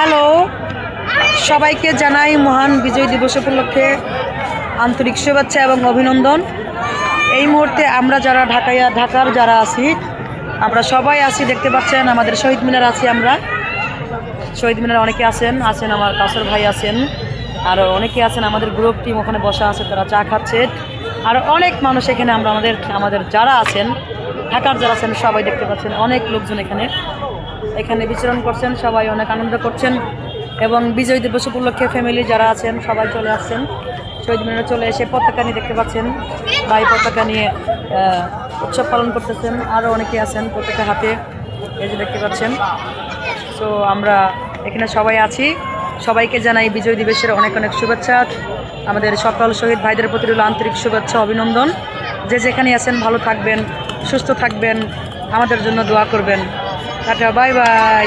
Hello, সবাইকে জানাই মহান বিজয় দিবস উপলক্ষে আন্তরিক শুভেচ্ছা এবং অভিনন্দন। এই মুহূর্তে আমরা যারা ঢাকার যারা আছি, আমরা সবাই আছি, দেখতে পাচ্ছেন আমাদের শহীদ মিনার আছি। আমরা শহীদ মিনার অনেকে আছেন আমার কাসর ভাই আছেন, আরও অনেকে আছেন, আমাদের গ্রুপ টিম ওখানে বসা আছে, তারা চা খাচ্ছে। আর অনেক মানুষ এখানে আমরা আমাদের যারা আছেন ঢাকার যারা আছেন সবাই দেখতে পাচ্ছেন, অনেক লোকজন এখানে বিচরণ করছেন, সবাই অনেক আনন্দ করছেন। এবং বিজয় দিবস উপলক্ষে ফ্যামিলি যারা আছেন সবাই চলে আসছেন শহীদ মিনারে, চলে এসে পতাকা নিয়ে দেখতে পাচ্ছেন ভাই পতাকা নিয়ে উৎসব পালন করতেছেন। আরও অনেকে আছেন পতাকা হাতে, এই যে দেখতে পাচ্ছেন। তো আমরা এখানে সবাই আছি, সবাইকে জানাই বিজয় দিবসের অনেক অনেক শুভেচ্ছা। আমাদের সকল শহীদ ভাইদের প্রতি রইল আন্তরিক শুভেচ্ছা অভিনন্দন। যে যেখানে আছেন ভালো থাকবেন, সুস্থ থাকবেন, আমাদের জন্য দোয়া করবেন। Tata, bye bye.